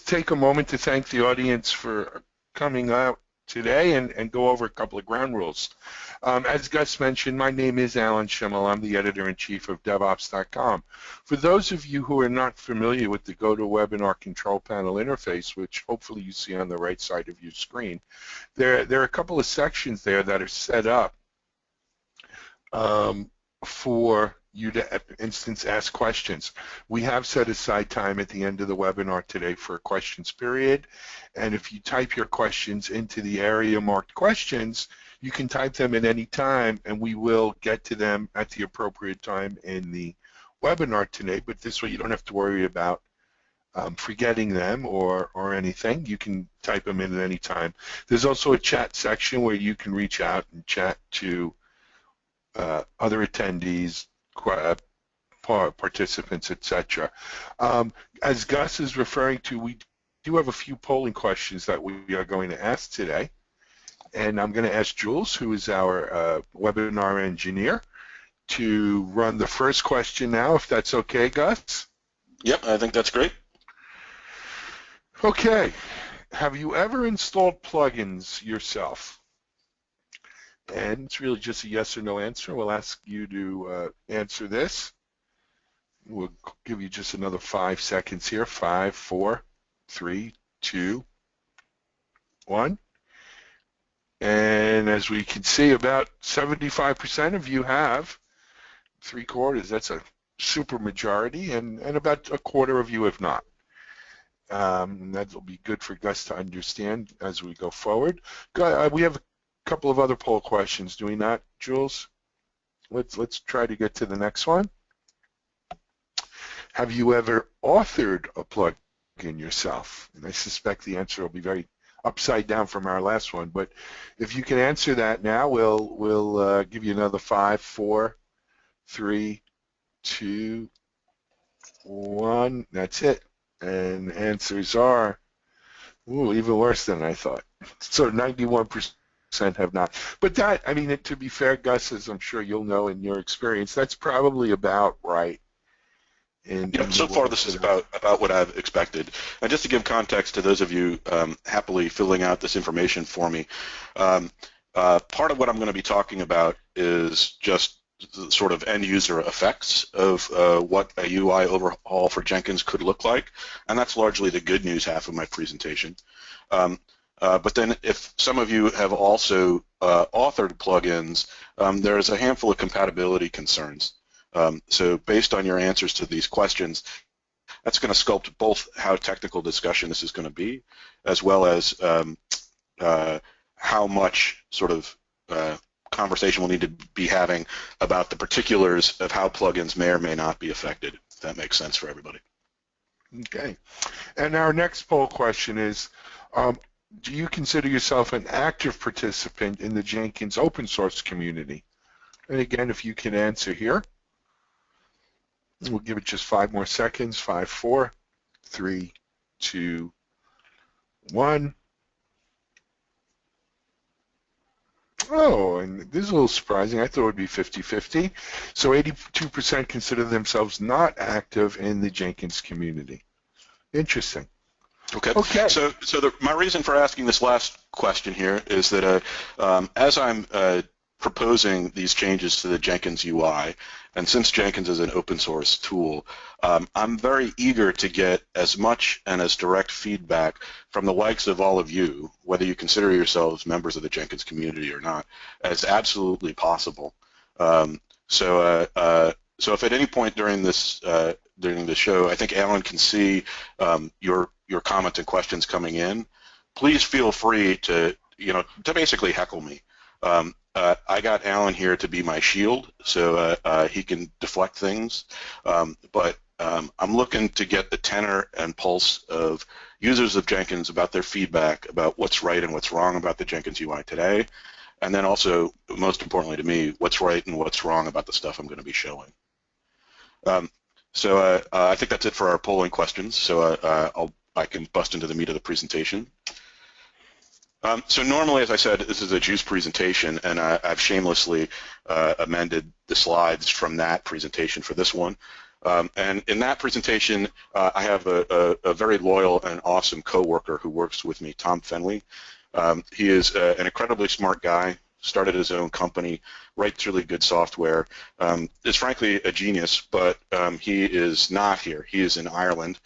take a moment to thank the audience for coming out today and go over a couple of ground rules. As Gus mentioned, my name is Alan Schimmel. I'm the editor-in-chief of DevOps.com. For those of you who are not familiar with the GoToWebinar control panel interface, which hopefully you see on the right side of your screen, there are a couple of sections there that are set up for you to, for instance, ask questions. We have set aside time at the end of the webinar today for a questions period, and if you type your questions into the area marked questions, you can type them at any time and we will get to them at the appropriate time in the webinar today, but this way you don't have to worry about forgetting them or anything. You can type them in at any time. There's also a chat section where you can reach out and chat to other attendees, participants, etc. As Gus is referring to, we do have a few polling questions that we are going to ask today, and I'm going to ask Jules, who is our webinar engineer, to run the first question now, if that's okay, Gus? Yep, I think that's great. Okay, have you ever installed plugins yourself? And it's really just a yes or no answer. We'll ask you to answer this. We'll give you just another 5 seconds here. 5, 4, 3, 2, 1. And as we can see, about 75% of you have. 3/4, that's a super majority, and about a quarter of you have not. And that will be good for Gus to understand as we go forward. We have a couple of other poll questions, do we not, Jules? Let's try to get to the next one. Have you ever authored a plugin yourself? And I suspect the answer will be very upside down from our last one, but if you can answer that now, we'll give you another 5, 4, 3, 2, 1. That's it. And answers are even worse than I thought. So 91% have not. But that, I mean, to be fair, Gus, as I'm sure you'll know in your experience, that's probably about right. Yep, so far this is about what I've expected. And just to give context to those of you happily filling out this information for me, part of what I'm going to be talking about is just the sort of end-user effects of what a UI overhaul for Jenkins could look like, and that's largely the good news half of my presentation. But then if some of you have also authored plugins, there's a handful of compatibility concerns. So based on your answers to these questions, that's going to sculpt both how technical discussion this is going to be, as well as how much sort of conversation we'll need to be having about the particulars of how plugins may or may not be affected, if that makes sense for everybody. Okay. And our next poll question is, do you consider yourself an active participant in the Jenkins open source community? And again, if you can answer here, we'll give it just 5 more seconds. 5, 4, 3, 2, 1. Oh, and this is a little surprising. I thought it would be 50-50. So 82% consider themselves not active in the Jenkins community. Interesting. Okay. So my reason for asking this last question here is that as I'm proposing these changes to the Jenkins UI, and since Jenkins is an open source tool, I'm very eager to get as much and as direct feedback from the likes of all of you, whether you consider yourselves members of the Jenkins community or not, as absolutely possible. So if at any point during the show, I think Alan can see your comments and questions coming in, please feel free to basically heckle me. I got Alan here to be my shield, so he can deflect things, but I'm looking to get the tenor and pulse of users of Jenkins about their feedback about what's right and what's wrong about the Jenkins UI today, and then also, most importantly to me, what's right and what's wrong about the stuff I'm going to be showing. So I think that's it for our polling questions, so I can bust into the meat of the presentation. So normally, as I said, this is a juice presentation, and I've shamelessly amended the slides from that presentation for this one. And in that presentation, I have a very loyal and awesome coworker who works with me, Tom Fenley. He is an incredibly smart guy, started his own company, writes really good software, is frankly a genius, but he is not here. He is in Ireland.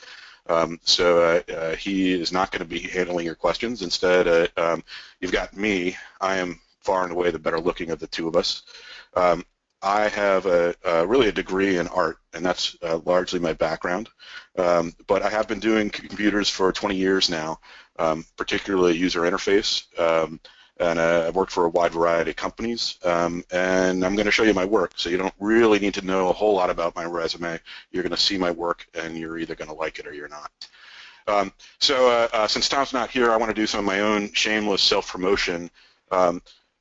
So he is not going to be handling your questions. Instead, you've got me. I am far and away the better looking of the two of us. I have really a degree in art, and that's largely my background. But I have been doing computers for 20 years now, particularly user interface. And I've worked for a wide variety of companies, and I'm going to show you my work. So you don't really need to know a whole lot about my resume. You're going to see my work, and you're either going to like it or you're not. Since Tom's not here, I want to do some of my own shameless self-promotion,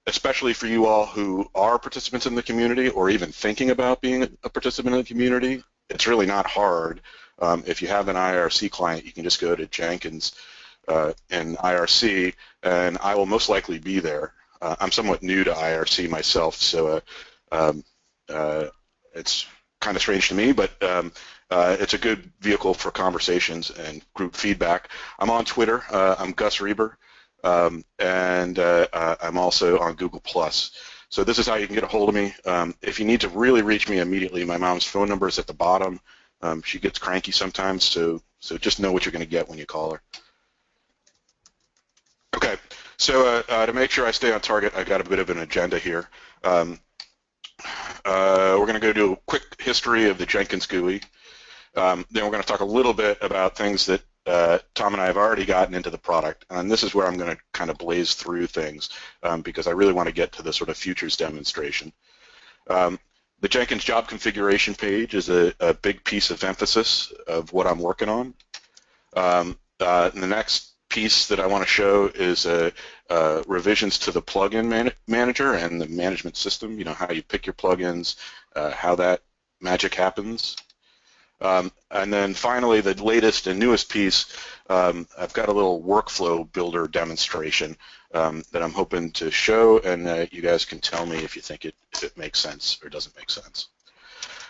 especially for you all who are participants in the community or even thinking about being a participant in the community. It's really not hard. If you have an IRC client, you can just go to Jenkins in IRC, and I will most likely be there. I'm somewhat new to IRC myself, so it's kind of strange to me, but it's a good vehicle for conversations and group feedback. I'm on Twitter. I'm Gus Reber, and I'm also on Google+. So this is how you can get a hold of me. If you need to really reach me immediately, my mom's phone number is at the bottom. She gets cranky sometimes, so just know what you're going to get when you call her. Okay, so to make sure I stay on target, I've got a bit of an agenda here. We're going to go do a quick history of the Jenkins GUI. Then we're going to talk a little bit about things that Tom and I have already gotten into the product, and this is where I'm going to kind of blaze through things because I really want to get to the sort of futures demonstration. The Jenkins job configuration page is a big piece of emphasis of what I'm working on. The next piece that I want to show is revisions to the plugin manager and the management system, you know, how you pick your plugins, how that magic happens. And then finally, the latest and newest piece, I've got a little workflow builder demonstration that I'm hoping to show, and you guys can tell me if you think it makes sense or doesn't make sense.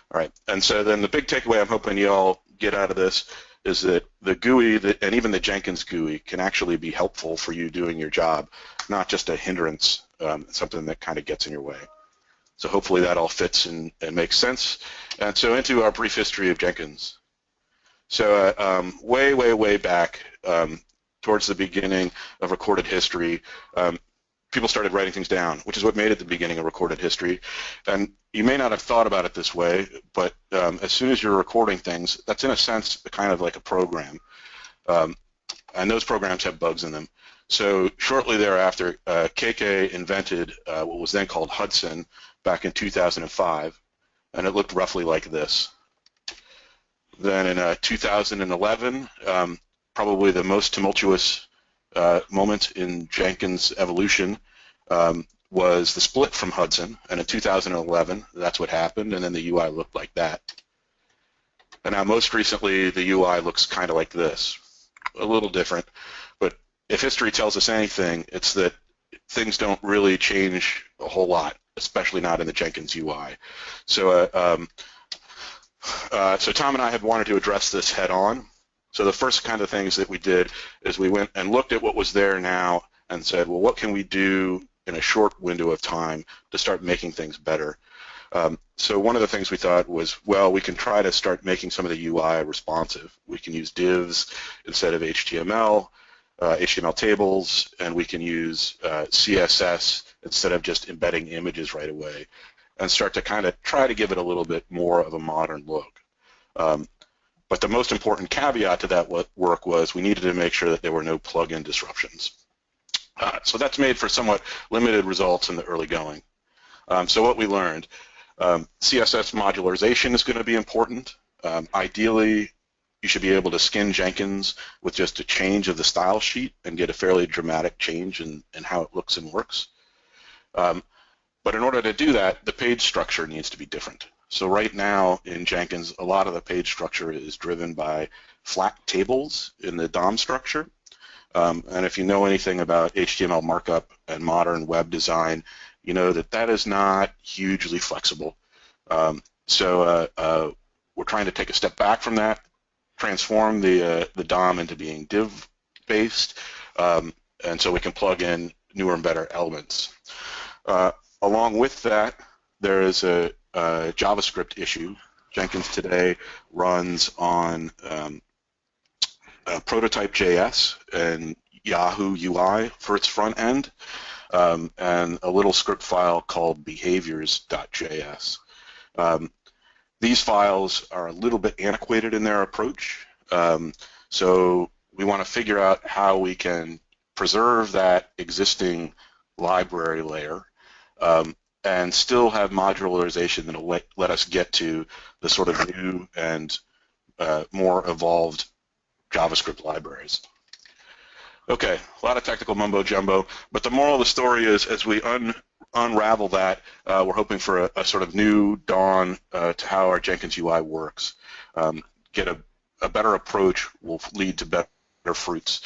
All right, and so then the big takeaway I'm hoping you all get out of this is that the GUI and even the Jenkins GUI can actually be helpful for you doing your job, not just a hindrance, something that kind of gets in your way. So hopefully that all fits and makes sense. And so into our brief history of Jenkins. So way back towards the beginning of recorded history, people started writing things down, which is what made it the beginning of recorded history. And you may not have thought about it this way, but as soon as you're recording things, that's in a sense kind of like a program. And those programs have bugs in them. So shortly thereafter, KK invented what was then called Hudson back in 2005, and it looked roughly like this. Then in 2011, probably the most tumultuous moment in Jenkins' evolution was the split from Hudson, and in 2011, that's what happened, and then the UI looked like that. And now most recently, the UI looks kind of like this, a little different, but if history tells us anything, it's that things don't really change a whole lot, especially not in the Jenkins UI. So, so Tom and I have wanted to address this head on. So the first kind of things that we did is we went and looked at what was there now and said, well, what can we do in a short window of time to start making things better? So one of the things we thought was, well, we can try to start making some of the UI responsive. We can use divs instead of HTML, HTML tables, and we can use CSS instead of just embedding images right away, and start to kind of try to give it a little bit more of a modern look. But the most important caveat to that work was we needed to make sure that there were no plugin disruptions. So that's made for somewhat limited results in the early going. So what we learned, CSS modularization is going to be important. Ideally, you should be able to skin Jenkins with just a change of the style sheet and get a fairly dramatic change in how it looks and works. But in order to do that, the page structure needs to be different. So right now in Jenkins, a lot of the page structure is driven by flat tables in the DOM structure. And if you know anything about HTML markup and modern web design, you know that that is not hugely flexible. So we're trying to take a step back from that, transform the DOM into being div-based, and so we can plug in newer and better elements. Along with that, there is a JavaScript issue. Jenkins today runs on prototype.js and Yahoo UI for its front end, and a little script file called behaviors.js. These files are a little bit antiquated in their approach, so we want to figure out how we can preserve that existing library layer and still have modularization that will let us get to the sort of new and more evolved JavaScript libraries. Okay, a lot of technical mumbo jumbo, but the moral of the story is, as we unravel that, we're hoping for a sort of new dawn to how our Jenkins UI works. Get a better approach will lead to better fruits.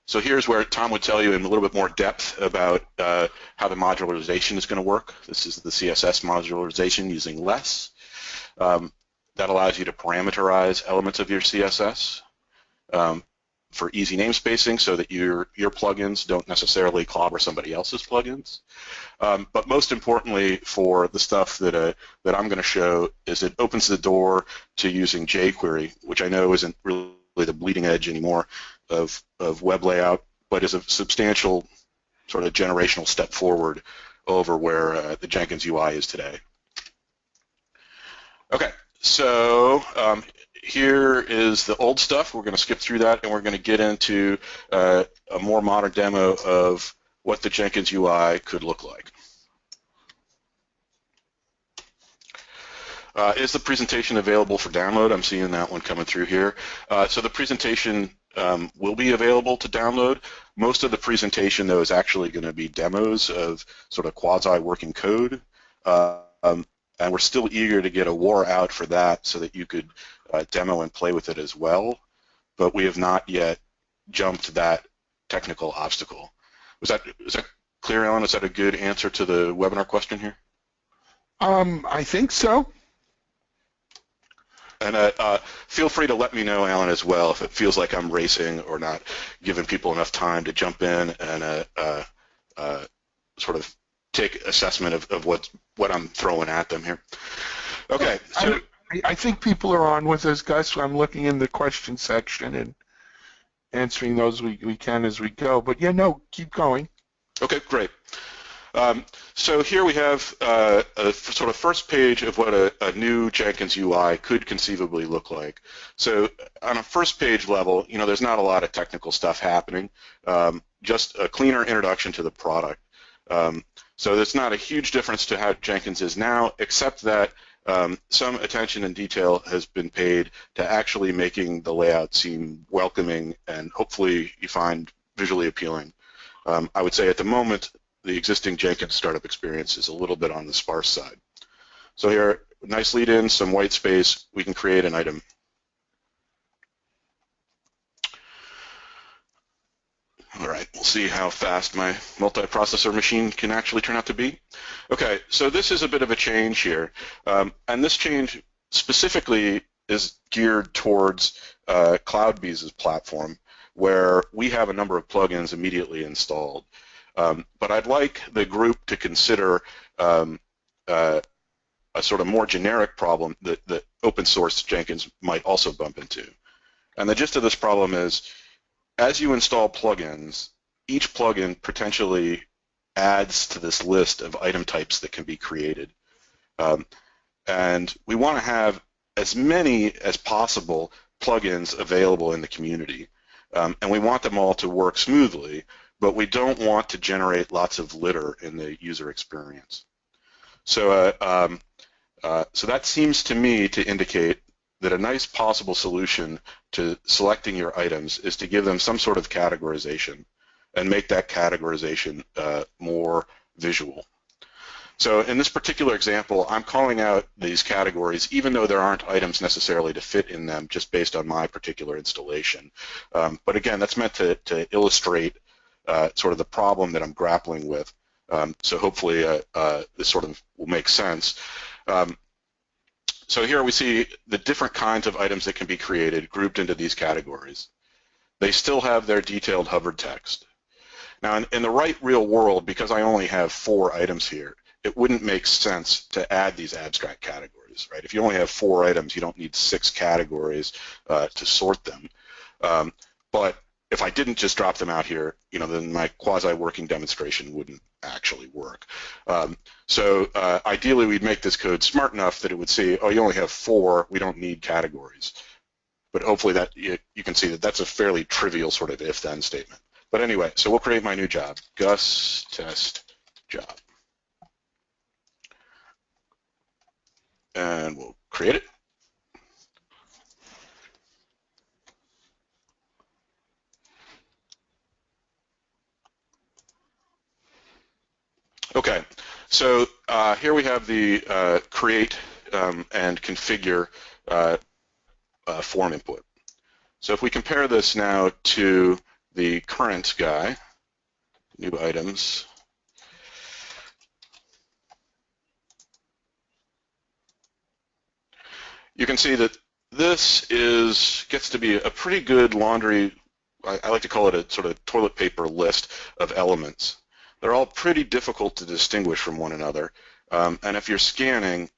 So here's where Tom would tell you in a little bit more depth about how the modularization is going to work. This is the CSS modularization using less. That allows you to parameterize elements of your CSS for easy namespacing so that your plugins don't necessarily clobber somebody else's plugins. But most importantly for the stuff that I'm going to show is it opens the door to using jQuery, which I know isn't really the bleeding edge anymore of web layout, but is a substantial sort of generational step forward over where the Jenkins UI is today. Okay, so here is the old stuff. We're going to skip through that, and we're going to get into a more modern demo of what the Jenkins UI could look like. Is the presentation available for download? I'm seeing that one coming through here. So the presentation will be available to download. Most of the presentation, though, is actually going to be demos of sort of quasi-working code. And we're still eager to get a war out for that so that you could demo and play with it as well. But we have not yet jumped that technical obstacle. Is that clear, Alan? Is that a good answer to the webinar question here? I think so. And feel free to let me know, Alan, as well, if it feels like I'm racing or not giving people enough time to jump in and sort of take assessment of what I'm throwing at them here. Okay. So I think people are on with us, Gus. I'm looking in the question section and answering those we can as we go. But yeah, no, keep going. Okay, great. So here we have a sort of first page of what a new Jenkins UI could conceivably look like. So on a first page level, you know, there's not a lot of technical stuff happening, just a cleaner introduction to the product. So there's not a huge difference to how Jenkins is now, except that some attention and detail has been paid to actually making the layout seem welcoming and hopefully you find visually appealing. I would say at the moment, the existing Jenkins startup experience is a little bit on the sparse side. So here, nice lead in, some white space, we can create an item. All right, we'll see how fast my multiprocessor machine can actually turn out to be. Okay, so this is a bit of a change here, and this change specifically is geared towards CloudBees' platform, where we have a number of plugins immediately installed. But I'd like the group to consider a sort of more generic problem that open source Jenkins might also bump into. And the gist of this problem is, as you install plugins, each plugin potentially adds to this list of item types that can be created. And we want to have as many as possible plugins available in the community. And we want them all to work smoothly, but we don't want to generate lots of litter in the user experience. So, so that seems to me to indicate that a nice possible solution to selecting your items is to give them some sort of categorization and make that categorization more visual. So in this particular example, I'm calling out these categories even though there aren't items necessarily to fit in them just based on my particular installation. But again, that's meant to illustrate sort of the problem that I'm grappling with. So hopefully this sort of will make sense. So here we see the different kinds of items that can be created, grouped into these categories. They still have their detailed hovered text. Now, in the right real world, because I only have 4 items here, it wouldn't make sense to add these abstract categories, right? If you only have 4 items, you don't need 6 categories to sort them. But if I didn't just drop them out here, then my quasi-working demonstration wouldn't actually work. So ideally, we'd make this code smart enough that it would say, oh, you only have 4, we don't need categories. But hopefully that you can see that that's a fairly trivial sort of if-then statement. But anyway, so we'll create my new job, Gus test job. And we'll create it. Okay, so here we have the create and configure form input. So if we compare this now to the current guy, new items, you can see that this gets to be a pretty good laundry, I like to call it a sort of toilet paper list of elements. They're all pretty difficult to distinguish from one another. And if you're scanning,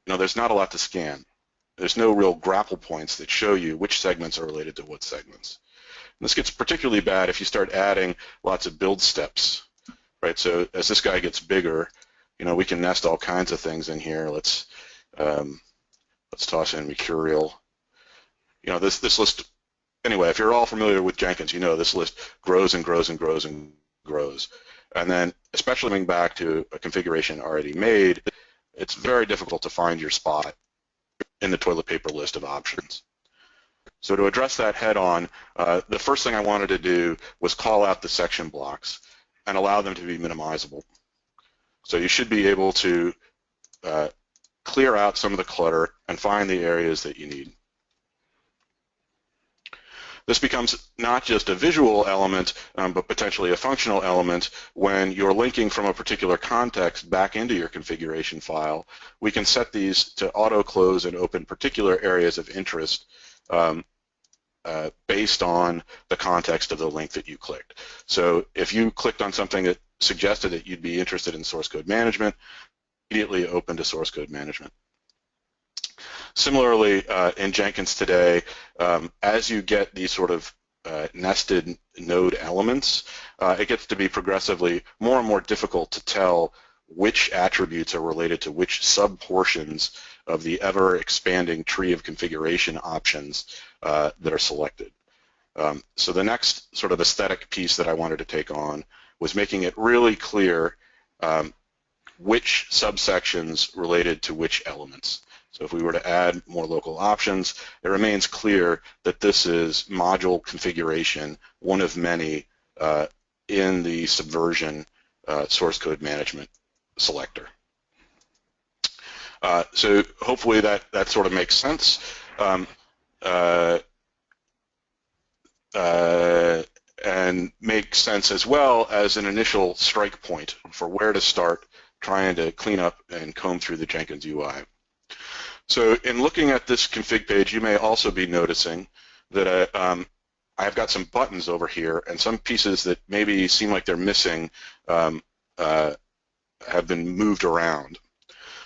there's not a lot to scan. There's no real grapple points that show you which segments are related to what segments. And this gets particularly bad if you start adding lots of build steps, right? So as this guy gets bigger, we can nest all kinds of things in here. Let's toss in mercurial. This list, anyway, if you're all familiar with Jenkins, this list grows and grows and grows and grows. And then, especially coming back to a configuration already made, it's very difficult to find your spot in the toilet paper list of options. So to address that head on, the first thing I wanted to do was call out the section blocks and allow them to be minimizable. So you should be able to clear out some of the clutter and find the areas that you need. This becomes not just a visual element, but potentially a functional element. When you're linking from a particular context back into your configuration file, we can set these to auto-close and open particular areas of interest based on the context of the link that you clicked. So if you clicked on something that suggested that you'd be interested in source code management, immediately open to source code management. Similarly, in Jenkins today, as you get these sort of nested node elements, it gets to be progressively more and more difficult to tell which attributes are related to which sub-portions of the ever-expanding tree of configuration options that are selected. So the next sort of aesthetic piece that I wanted to take on was making it really clear which subsections related to which elements. So if we were to add more local options, it remains clear that this is module configuration, one of many in the Subversion source code management selector. So hopefully that sort of makes sense. And makes sense as well as an initial strike point for where to start trying to clean up and comb through the Jenkins UI. So in looking at this config page, you may also be noticing that I've got some buttons over here and some pieces that maybe seem like they're missing have been moved around.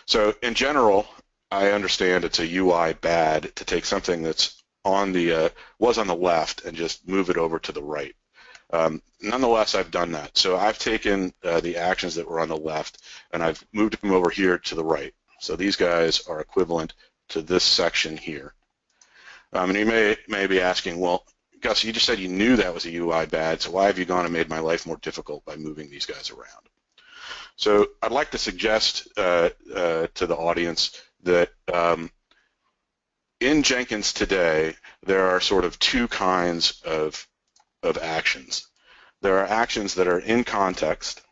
So in general, I understand it's a UI bad to take something that's on the was on the left and just move it over to the right. Nonetheless, I've done that. So I've taken the actions that were on the left and I've moved them over here to the right. So these guys are equivalent to this section here. And you may be asking, well, Gus, you just said you knew that was a UI bad, so why have you gone and made my life more difficult by moving these guys around? So I'd like to suggest to the audience that in Jenkins today, there are sort of two kinds of actions. There are actions that are in context,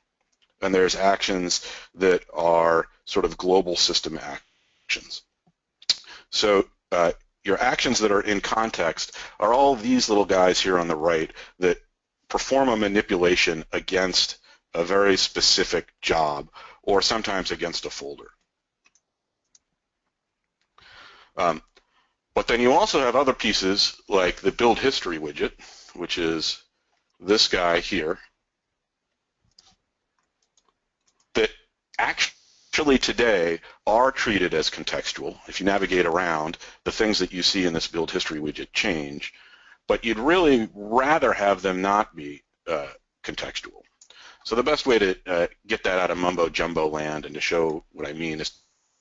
and there's actions that are sort of global system actions. So your actions that are in context are all these little guys here on the right that perform a manipulation against a very specific job or sometimes against a folder. But then you also have other pieces like the build history widget, which is this guy here, that actually today are treated as contextual. If you navigate around, the things that you see in this build history widget change, but you'd really rather have them not be contextual. So the best way to get that out of mumbo jumbo land and to show what I mean is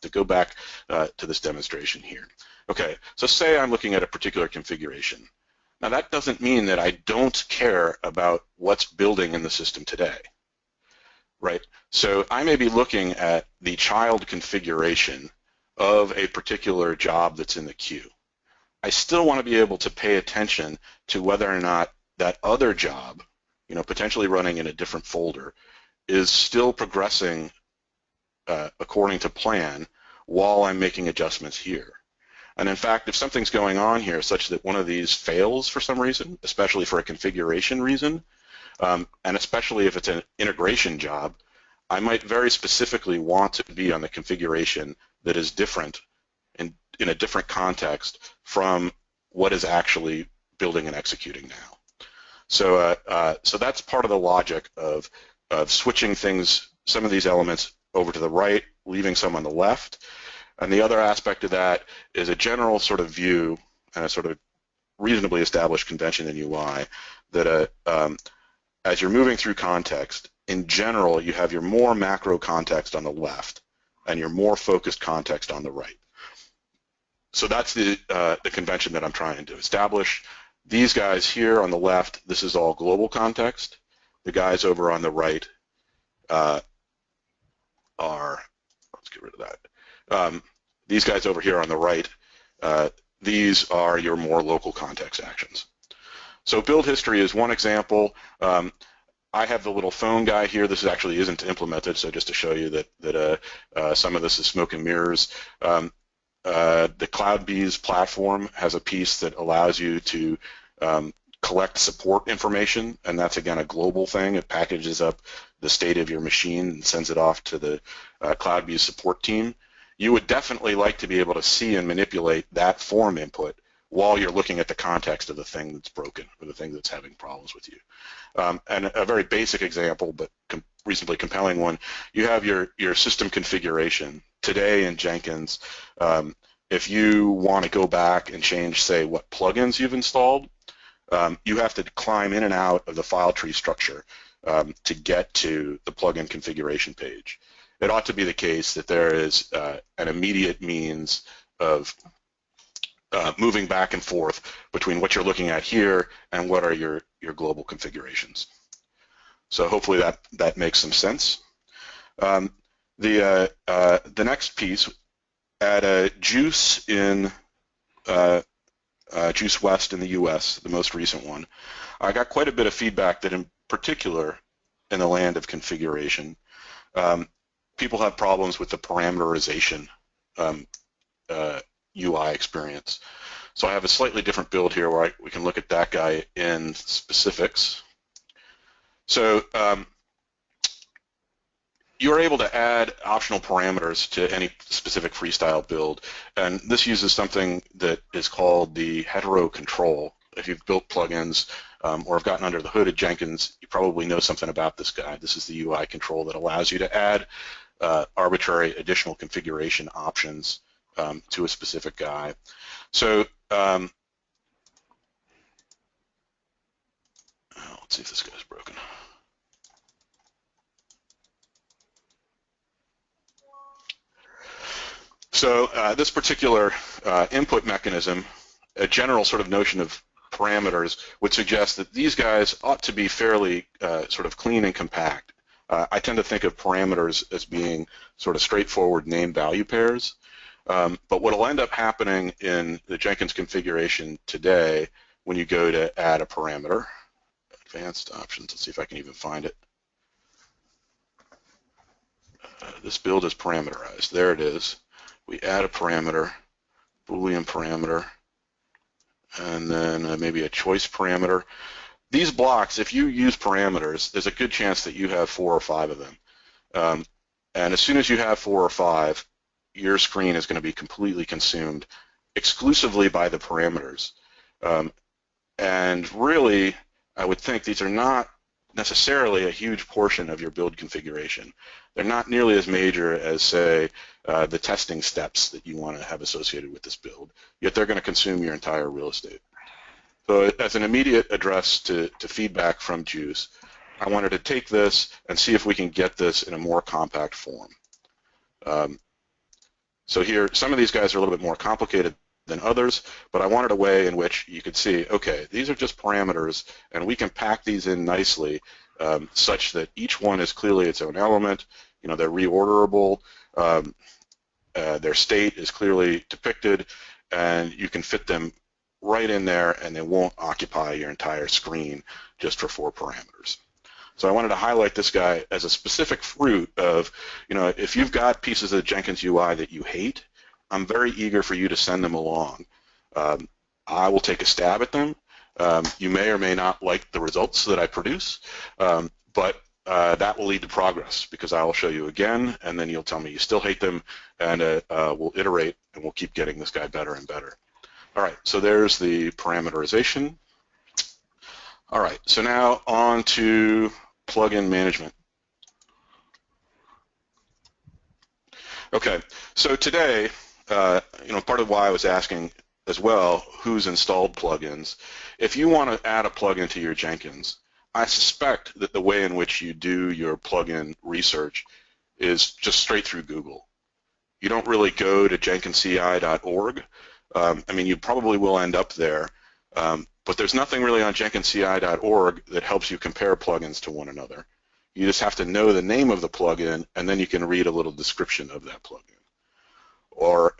to go back to this demonstration here. Okay, so say I'm looking at a particular configuration. Now that doesn't mean that I don't care about what's building in the system today, right? So I may be looking at the child configuration of a particular job that's in the queue. I still want to be able to pay attention to whether or not that other job, you know, potentially running in a different folder, is still progressing according to plan while I'm making adjustments here. And in fact, if something's going on here such that one of these fails for some reason, especially for a configuration reason, and especially if it's an integration job, I might very specifically want to be on the configuration that is different in a different context from what is actually building and executing now. So, so that's part of the logic of switching things, some of these elements over to the right, leaving some on the left. And the other aspect of that is a general sort of view and a sort of reasonably established convention in UI that as you're moving through context, in general, you have your more macro context on the left and your more focused context on the right. So that's the convention that I'm trying to establish. These guys here on the left, this is all global context. The guys over on the right are, let's get rid of that. These guys over here on the right, these are your more local context actions. So build history is one example. I have the little phone guy here. This actually isn't implemented, so just to show you that some of this is smoke and mirrors. The CloudBees platform has a piece that allows you to collect support information, and that's, again, a global thing. It packages up the state of your machine and sends it off to the CloudBees support team. You would definitely like to be able to see and manipulate that form input while you're looking at the context of the thing that's broken or the thing that's having problems with you. And a very basic example, but reasonably compelling one, you have your system configuration. Today in Jenkins, if you want to go back and change, say, what plugins you've installed, you have to climb in and out of the file tree structure to get to the plugin configuration page. It ought to be the case that there is an immediate means of moving back and forth between what you're looking at here and what are your global configurations. So hopefully that makes some sense. The next piece, at Juice in Juice West in the US, the most recent one, I got quite a bit of feedback that in particular in the land of configuration, people have problems with the parameterization UI experience. So I have a slightly different build here where we can look at that guy in specifics. So you're able to add optional parameters to any specific freestyle build, and this uses something that is called the hetero control. If you've built plugins or have gotten under the hood at Jenkins, you probably know something about this guy. This is the UI control that allows you to add arbitrary additional configuration options to a specific guy. So let's see if this guy's broken. So this particular input mechanism, a general sort of notion of parameters, would suggest that these guys ought to be fairly sort of clean and compact. I tend to think of parameters as being sort of straightforward name-value pairs. But what will end up happening in the Jenkins configuration today when you go to add a parameter, advanced options, let's see if I can even find it. This build is parameterized. There it is. We add a parameter, Boolean parameter, and then maybe a choice parameter. These blocks, if you use parameters, there's a good chance that you have 4 or 5 of them. And as soon as you have 4 or 5, your screen is going to be completely consumed exclusively by the parameters. And really, I would think these are not necessarily a huge portion of your build configuration. They're not nearly as major as, say, the testing steps that you want to have associated with this build, yet they're going to consume your entire real estate. So as an immediate address to feedback from Juice, I wanted to take this and see if we can get this in a more compact form. So here, some of these guys are a little bit more complicated than others, but I wanted a way in which you could see, okay, these are just parameters, and we can pack these in nicely such that each one is clearly its own element. You know, they're reorderable, their state is clearly depicted, and you can fit them right in there, and they won't occupy your entire screen just for 4 parameters. So I wanted to highlight this guy as a specific fruit of, you know, if you've got pieces of Jenkins UI that you hate, I'm very eager for you to send them along. I will take a stab at them. You may or may not like the results that I produce, but that will lead to progress because I will show you again, and then you'll tell me you still hate them, and we'll iterate, and we'll keep getting this guy better and better. All right, so there's the parameterization. All right, so now on to plugin management. Okay, so today, you know, part of why I was asking as well, who's installed plugins. If you want to add a plugin to your Jenkins, I suspect that the way in which you do your plugin research is just straight through Google. You don't really go to jenkinsci.org. I mean, you probably will end up there, but there's nothing really on jenkinsci.org that helps you compare plugins to one another. You just have to know the name of the plugin, and then you can read a little description of that plugin. Or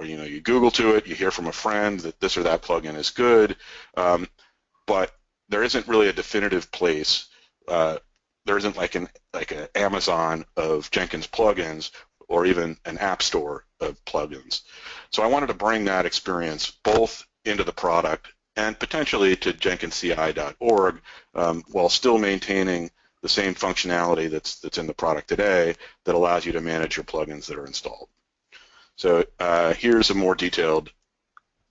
you know, you Google to it, you hear from a friend that this or that plugin is good, but there isn't really a definitive place. There isn't like an Amazon of Jenkins plugins or even an app store of plugins. So I wanted to bring that experience both into the product and potentially to jenkinsci.org while still maintaining the same functionality that's in the product today that allows you to manage your plugins that are installed. So here's a more detailed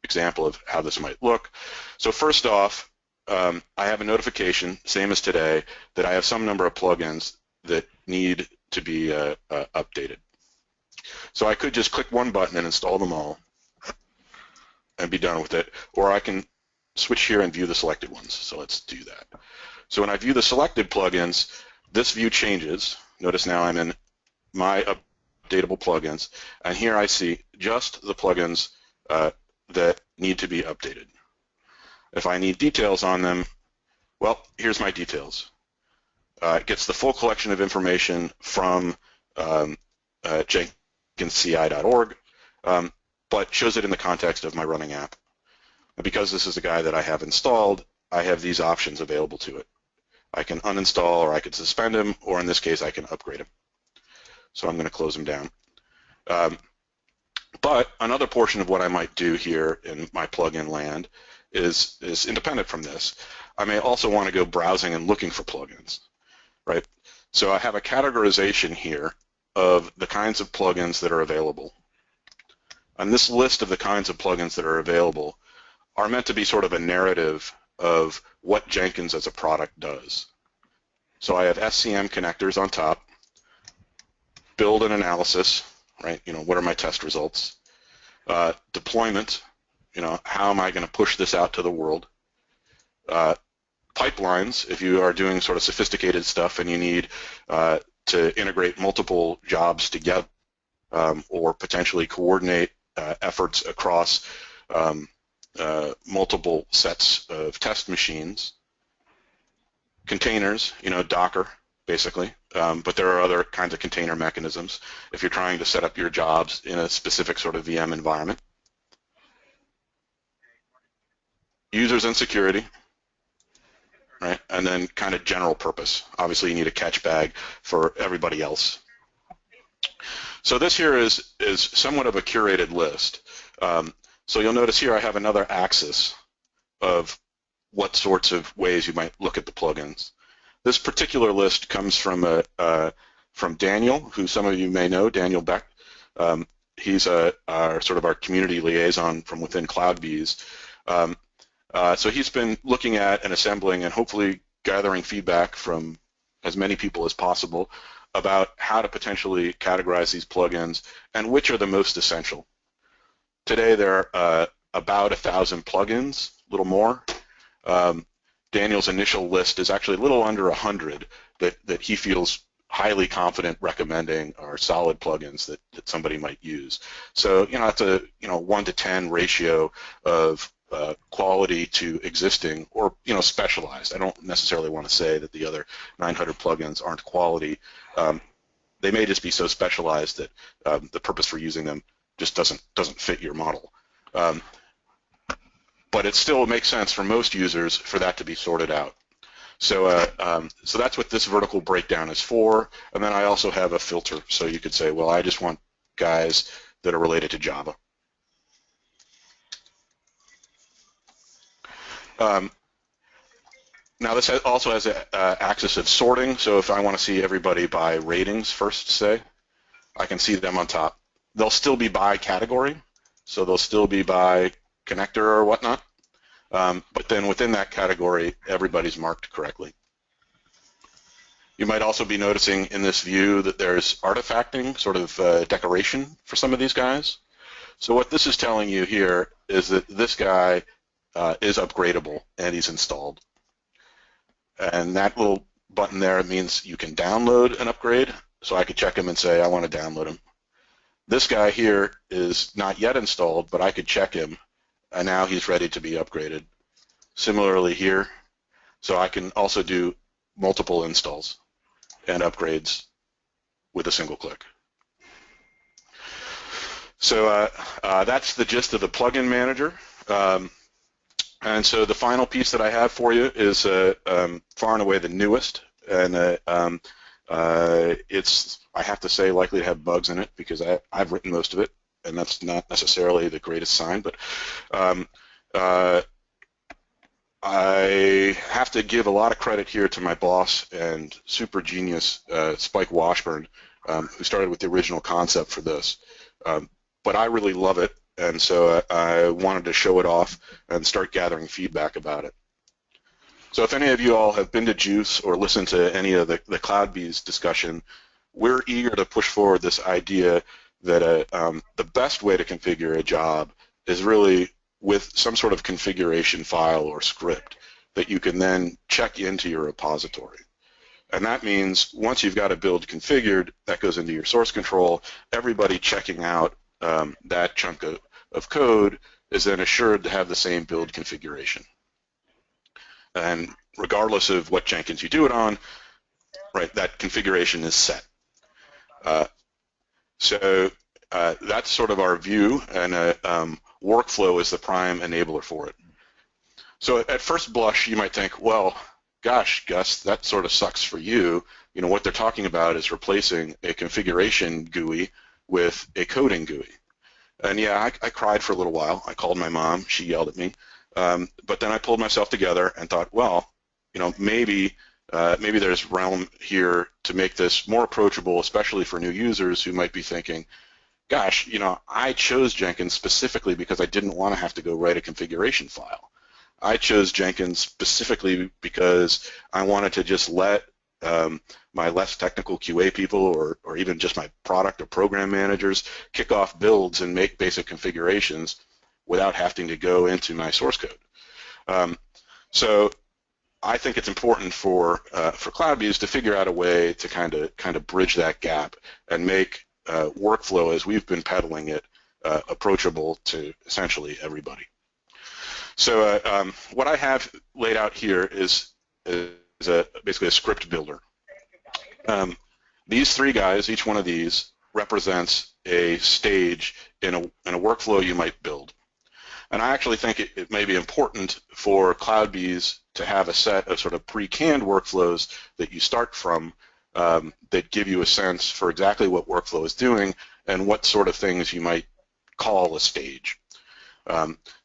example of how this might look. So first off, I have a notification, same as today, that I have some number of plugins that need to be updated. So I could just click one button and install them all and be done with it, or I can switch here and view the selected ones. So let's do that. So when I view the selected plugins, this view changes. Notice now I'm in my updatable plugins, and here I see just the plugins that need to be updated. If I need details on them, well, here's my details. It gets the full collection of information from jenkinsci.org, but shows it in the context of my running app. And because this is a guy that I have installed, I have these options available to it. I can uninstall, or I could suspend him, or in this case, I can upgrade him. So I'm going to close him down. But another portion of what I might do here in my plugin land is independent from this. I may also want to go browsing and looking for plugins, right? So I have a categorization here of the kinds of plugins that are available. And this list of the kinds of plugins that are available are meant to be sort of a narrative of what Jenkins as a product does. So I have SCM connectors on top, build and analysis, right? You know, what are my test results? Deployment, you know, how am I going to push this out to the world? Pipelines, if you are doing sort of sophisticated stuff and you need to integrate multiple jobs together or potentially coordinate efforts across multiple sets of test machines. Containers, you know, Docker, basically, but there are other kinds of container mechanisms if you're trying to set up your jobs in a specific sort of VM environment. Users and security, right, and then kind of general purpose. Obviously, you need a catch bag for everybody else. So this here is somewhat of a curated list. So you'll notice here I have another axis of what sorts of ways you might look at the plugins. This particular list comes from Daniel, who some of you may know, Daniel Beck. He's our community liaison from within CloudBees. So he's been looking at and assembling and hopefully gathering feedback from as many people as possible about how to potentially categorize these plugins and which are the most essential. Today there are about 1,000 plugins, a little more. Daniel's initial list is actually a little under 100 that he feels highly confident recommending are solid plugins that somebody might use. So that's a 1 to 10 ratio of quality to existing, or specialized. I don't necessarily want to say that the other 900 plugins aren't quality. They may just be so specialized that the purpose for using them just doesn't fit your model. But it still makes sense for most users for that to be sorted out. So so that's what this vertical breakdown is for. And then I also have a filter, so you could say, well, I just want guys that are related to Java. Now this also has an axis of sorting, so if I want to see everybody by ratings first, say, I can see them on top. They'll still be by category, so they'll still be by connector or whatnot, but then within that category, everybody's marked correctly. You might also be noticing in this view that there's artifacting, sort of decoration for some of these guys. So what this is telling you here is that this guy is upgradable and he's installed. And that little button there means you can download an upgrade, so I could check him and say I want to download him. This guy here is not yet installed, but I could check him, and now he's ready to be upgraded. Similarly here, so I can also do multiple installs and upgrades with a single click. So that's the gist of the plugin manager. And so the final piece that I have for you is far and away the newest, and it's, I have to say, likely to have bugs in it because I've written most of it, and that's not necessarily the greatest sign, but I have to give a lot of credit here to my boss and super genius Spike Washburn, who started with the original concept for this. But I really love it, and so I wanted to show it off and start gathering feedback about it. So if any of you all have been to Juice or listened to any of the CloudBees discussion, we're eager to push forward this idea that the best way to configure a job is really with some sort of configuration file or script that you can then check into your repository. And that means once you've got a build configured, that goes into your source control. Everybody checking out that chunk of code is then assured to have the same build configuration. And regardless of what Jenkins you do it on, right, that configuration is set. So that's sort of our view, and workflow is the prime enabler for it. So at first blush, you might think, well, gosh, Gus, that sort of sucks for you. You know, what they're talking about is replacing a configuration GUI with a coding GUI. And yeah, I cried for a little while. I called my mom. She yelled at me. But then I pulled myself together and thought, well, you know, maybe there's realm here to make this more approachable, especially for new users who might be thinking, gosh, you know, I chose Jenkins specifically because I didn't want to have to go write a configuration file. I chose Jenkins specifically because I wanted to just let my less technical QA people or even just my product or program managers kick off builds and make basic configurations without having to go into my source code. So I think it's important for CloudBees to figure out a way to kind of bridge that gap and make workflow, as we've been peddling it, approachable to essentially everybody. So what I have laid out here is basically a script builder. These three guys, each one of these, represents a stage in a workflow you might build. And I actually think it may be important for CloudBees to have a set of sort of pre-canned workflows that you start from that give you a sense for exactly what workflow is doing and what sort of things you might call a stage.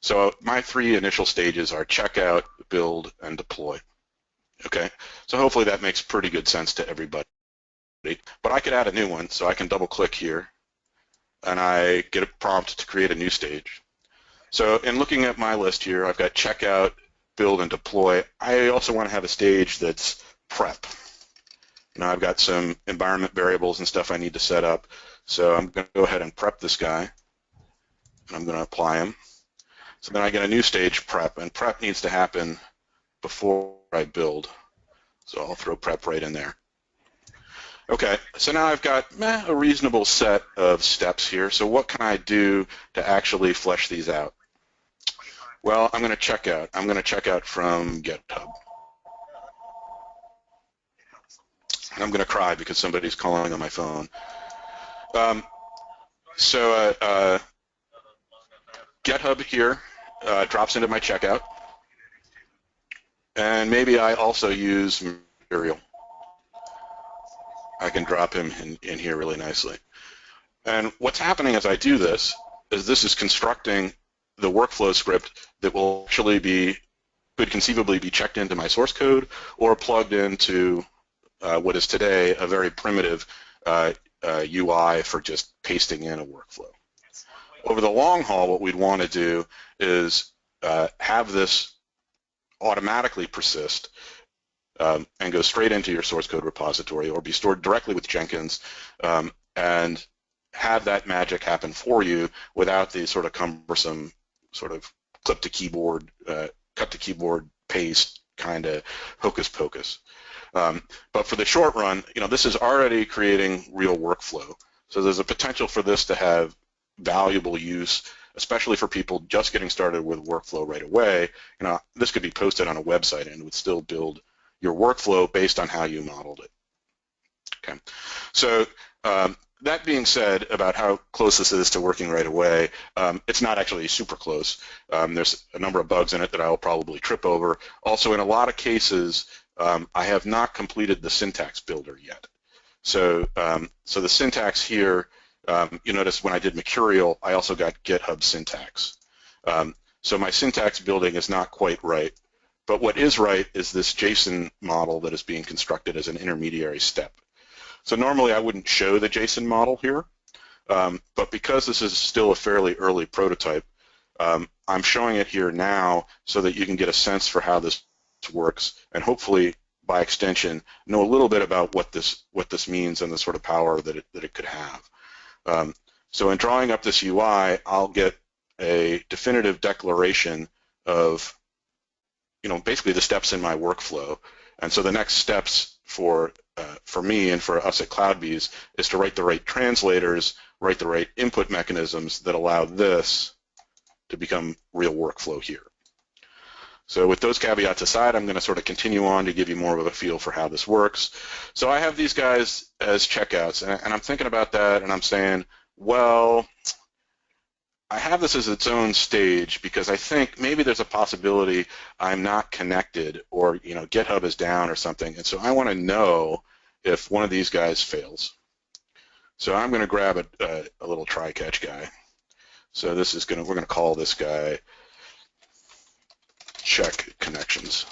So my three initial stages are checkout, build, and deploy. Okay, so hopefully that makes pretty good sense to everybody. But I could add a new one, so I can double-click here, and I get a prompt to create a new stage. So in looking at my list here, I've got checkout, build, and deploy. I also want to have a stage that's prep. Now I've got some environment variables and stuff I need to set up. So I'm going to go ahead and prep this guy, and I'm going to apply him. So then I get a new stage, prep, and prep needs to happen before I build. So I'll throw prep right in there. Okay, so now I've got a reasonable set of steps here. So what can I do to actually flesh these out? Well, I'm going to check out. I'm going to check out from GitHub. And I'm going to cry because somebody's calling on my phone. GitHub here drops into my checkout. And maybe I also use material. I can drop him in here really nicely. And what's happening as I do this is this is constructing the workflow script that will actually could conceivably be checked into my source code or plugged into what is today a very primitive UI for just pasting in a workflow. Over the long haul, what we'd want to do is have this automatically persist and go straight into your source code repository or be stored directly with Jenkins and have that magic happen for you without the sort of cumbersome sort of cut to keyboard paste kind of hocus pocus. But for the short run, this is already creating real workflow. So there's a potential for this to have valuable use, especially for people just getting started with workflow right away. This could be posted on a website and it would still build your workflow based on how you modeled it. Okay, so that being said about how close this is to working right away, it's not actually super close. There's a number of bugs in it that I will probably trip over. Also, in a lot of cases, I have not completed the syntax builder yet. So, so the syntax here, you notice when I did Mercurial, I also got GitHub syntax. So my syntax building is not quite right. But what is right is this JSON model that is being constructed as an intermediary step. So normally I wouldn't show the JSON model here, but because this is still a fairly early prototype, I'm showing it here now so that you can get a sense for how this works and hopefully by extension know a little bit about what this means and the sort of power that it could have. So in drawing up this UI, I'll get a definitive declaration of basically the steps in my workflow. And so the next steps for me and for us at CloudBees is to write the right translators, write the right input mechanisms that allow this to become real workflow here. So with those caveats aside, I'm going to sort of continue on to give you more of a feel for how this works. So I have these guys as checkouts, and I'm thinking about that, and I'm saying, well, I have this as its own stage because I think maybe there's a possibility I'm not connected or GitHub is down or something, and so I want to know if one of these guys fails. So I'm going to grab a little try-catch guy. So this is we're going to call this guy check connections.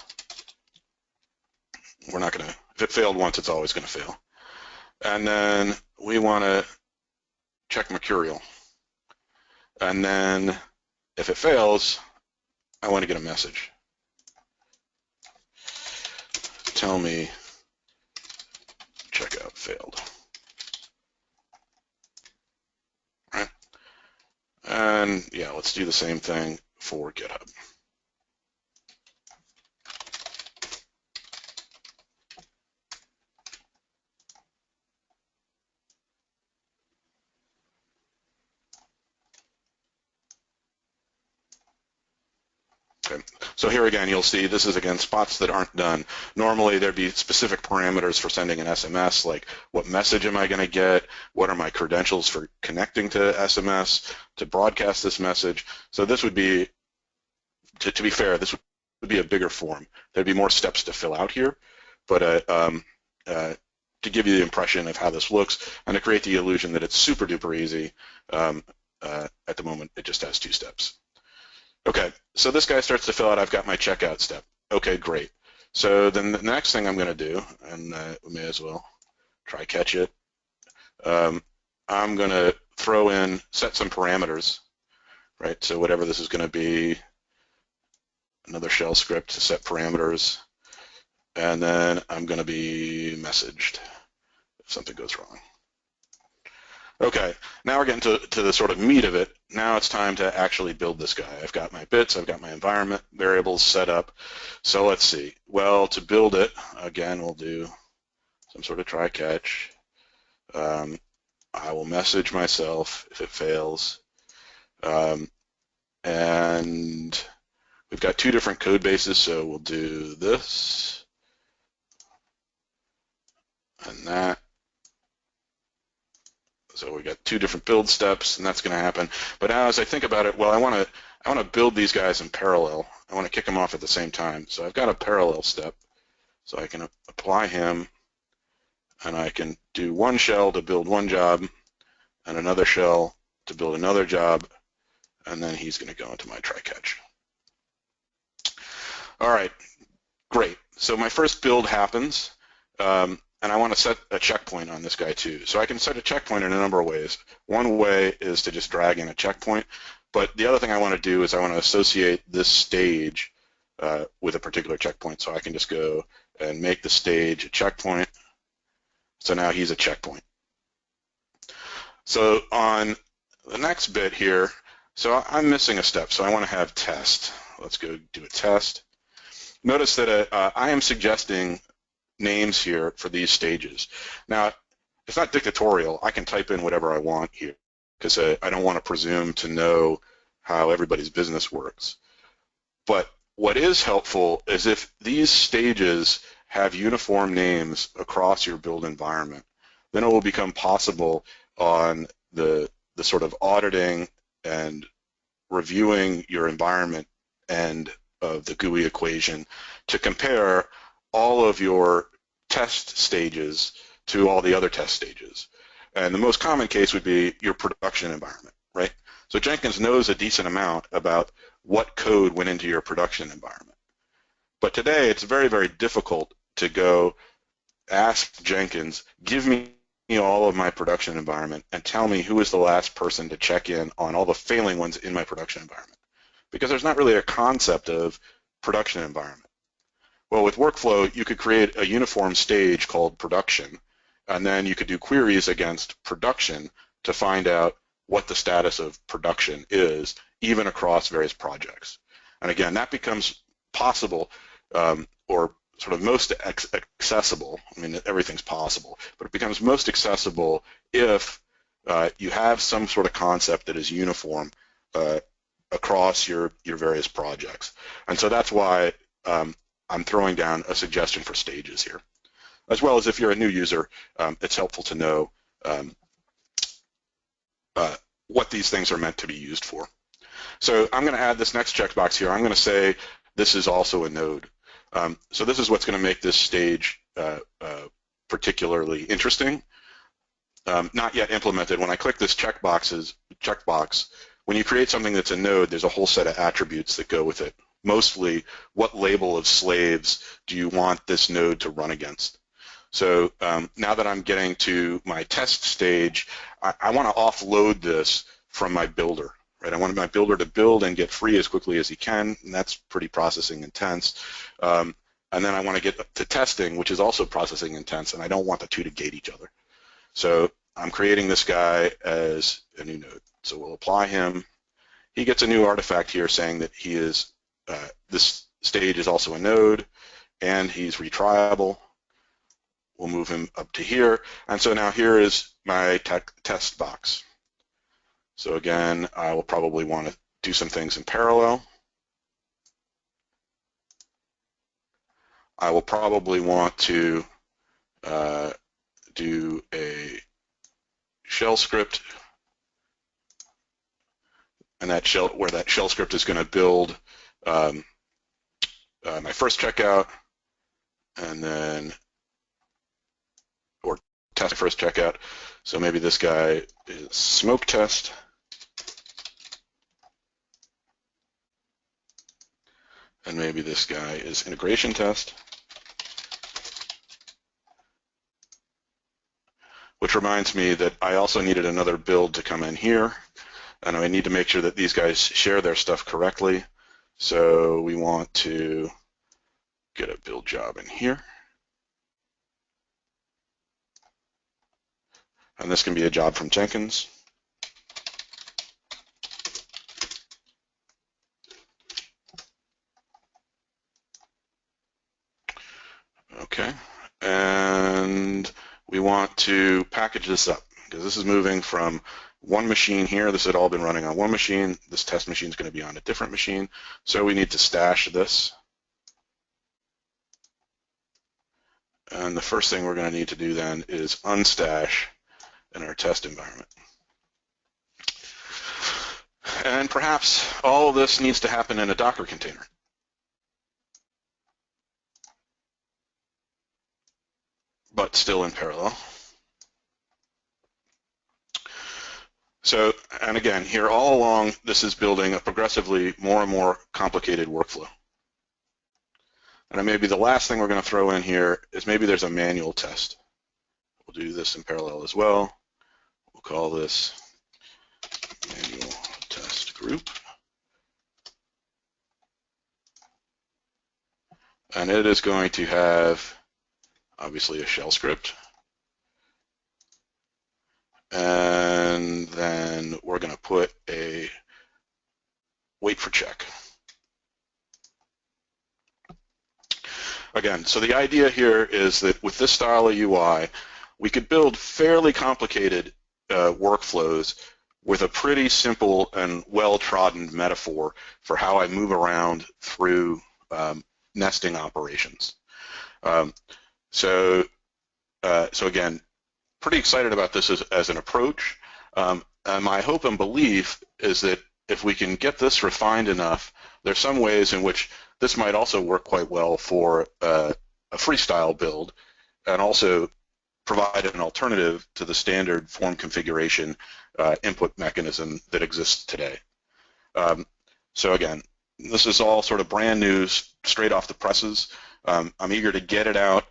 We're not going to, if it failed once, it's always going to fail. And then we want to check Mercurial. And then if it fails, I want to get a message. Tell me checkout failed. Right? And yeah, let's do the same thing for GitHub. Okay. So here again, you'll see this is, again, spots that aren't done. Normally, there'd be specific parameters for sending an SMS, like what message am I going to get? What are my credentials for connecting to SMS to broadcast this message? So this would be, to be fair, this would be a bigger form. There'd be more steps to fill out here, but to give you the impression of how this looks and to create the illusion that it's super duper easy, at the moment, it just has 2 steps. Okay, so this guy starts to fill out, I've got my checkout step. Okay, great. So then the next thing I'm going to do, and we may as well try catch it, I'm going to throw in, set some parameters, right? So whatever this is going to be, another shell script to set parameters, and then I'm going to be messaged if something goes wrong. Okay, now we're getting to the sort of meat of it. Now it's time to actually build this guy. I've got my bits, I've got my environment variables set up. So let's see. Well, to build it, again, we'll do some sort of try catch. I will message myself if it fails. And we've got two different code bases, so we'll do this and that. So we've got two different build steps, and that's going to happen. But now as I think about it, well, I want to build these guys in parallel. I want to kick them off at the same time. So I've got a parallel step. So I can apply him, and I can do one shell to build one job, and another shell to build another job, and then he's going to go into my try-catch. All right, great. So my first build happens, and I want to set a checkpoint on this guy too. So I can set a checkpoint in a number of ways. One way is to just drag in a checkpoint, but the other thing I want to do is I want to associate this stage with a particular checkpoint. So I can just go and make the stage a checkpoint. So now he's a checkpoint. So on the next bit here, so I'm missing a step, so I want to have test. Let's go do a test. Notice that I am suggesting names here for these stages. Now, it's not dictatorial. I can type in whatever I want here because I don't want to presume to know how everybody's business works. But what is helpful is if these stages have uniform names across your build environment, then it will become possible on the sort of auditing and reviewing your environment end of the GUI equation to compare all of your test stages to all the other test stages. And the most common case would be your production environment, right? So Jenkins knows a decent amount about what code went into your production environment. But today it's very, very difficult to go ask Jenkins, give me all of my production environment and tell me who is the last person to check in on all the failing ones in my production environment. Because there's not really a concept of production environment. Well, with workflow, you could create a uniform stage called production, and then you could do queries against production to find out what the status of production is, even across various projects. And again, that becomes possible, or sort of most accessible. I mean, everything's possible, but it becomes most accessible if you have some sort of concept that is uniform across your various projects. And so that's why I'm throwing down a suggestion for stages here. As well as if you're a new user, it's helpful to know what these things are meant to be used for. So I'm going to add this next checkbox here. I'm going to say this is also a node. So this is what's going to make this stage particularly interesting. Not yet implemented. When I click this checkbox, when you create something that's a node, there's a whole set of attributes that go with it. Mostly, what label of slaves do you want this node to run against? So now that I'm getting to my test stage, I want to offload this from my builder. Right? I want my builder to build and get free as quickly as he can, and that's pretty processing intense. And then I want to get to testing, which is also processing intense, and I don't want the two to gate each other. So I'm creating this guy as a new node. So we'll apply him. He gets a new artifact here saying that he is, this stage is also a node, and he's retriable. We'll move him up to here. And so now here is my test box. So again, I will probably want to do some things in parallel. I will probably want to do a shell script, and that shell script is going to build my first checkout, and then or test first checkout. So maybe this guy is smoke test. And maybe this guy is integration test. which reminds me that I also needed another build to come in here, and I need to make sure that these guys share their stuff correctly. So we want to get a build job in here. And this can be a job from Jenkins. Okay, and we want to package this up because this is moving from one machine here. This had all been running on one machine. This test machine is going to be on a different machine. So we need to stash this. And the first thing we're going to need to do then is unstash in our test environment. And perhaps all of this needs to happen in a Docker container. But still in parallel. So, and again, here all along, this is building a progressively more and more complicated workflow. And maybe the last thing we're going to throw in here is maybe there's a manual test. We'll do this in parallel as well. We'll call this manual test group. And it is going to have, obviously, a shell script. And then we're going to put a wait for check. Again, so the idea here is that with this style of UI, we could build fairly complicated workflows with a pretty simple and well-trodden metaphor for how I move around through nesting operations. So again, pretty excited about this as an approach. And my hope and belief is that if we can get this refined enough, there's some ways in which this might also work quite well for a freestyle build and also provide an alternative to the standard form configuration input mechanism that exists today. So again, this is all sort of brand new, straight off the presses. I'm eager to get it out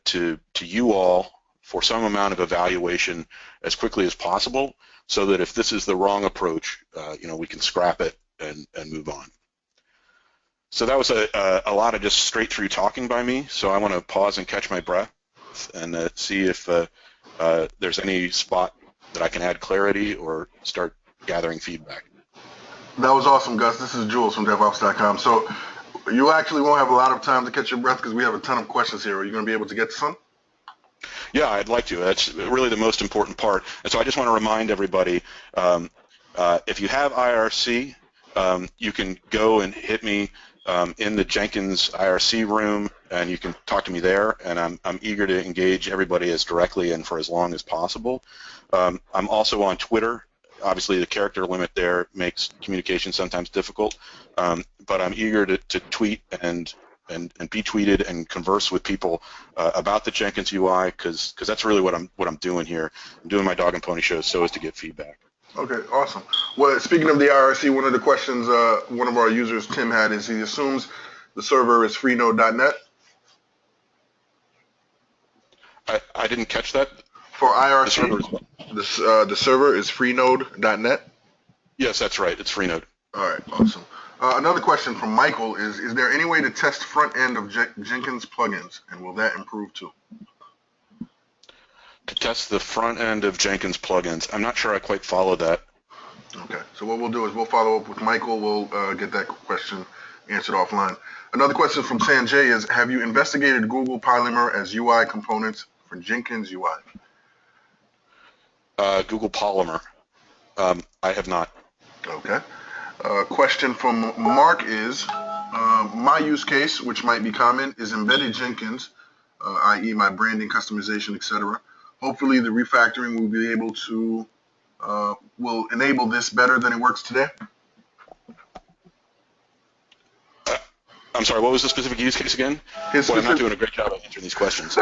to you all for some amount of evaluation as quickly as possible, so that if this is the wrong approach, we can scrap it and move on. So that was a lot of just straight through talking by me. So I want to pause and catch my breath and see if there's any spot that I can add clarity or start gathering feedback. That was awesome, Gus. This is Jules from DevOps.com. So you actually won't have a lot of time to catch your breath because we have a ton of questions here. Are you going to be able to get to some? Yeah, I'd like to. That's really the most important part. And so I just want to remind everybody, if you have IRC, you can go and hit me in the Jenkins IRC room, and you can talk to me there. And I'm eager to engage everybody as directly and for as long as possible. I'm also on Twitter. Obviously, the character limit there makes communication sometimes difficult, but I'm eager to tweet and be tweeted and converse with people about the Jenkins UI, because that's really what I'm doing here. I'm doing my dog and pony show so as to get feedback. Okay, awesome. Well, speaking of the IRC, one of the questions one of our users, Tim, had is he assumes the server is freenode.net. I didn't catch that. For IRC, the server is freenode.net. Yes, that's right. It's Freenode. All right, awesome. Another question from Michael is there any way to test front end of Jenkins plugins, and will that improve too? To test the front end of Jenkins plugins. I'm not sure I quite followed that. Okay, so what we'll do is we'll follow up with Michael. We'll get that question answered offline. Another question from Sanjay is, have you investigated Google Polymer as UI components for Jenkins UI? Google Polymer. I have not. Okay. Question from Mark is, my use case, which might be common, is embedded Jenkins, i.e. my branding, customization, etc. Hopefully the refactoring will be able to, will enable this better than it works today. I'm sorry, what was the specific use case again? I'm not doing a great job of answering these questions.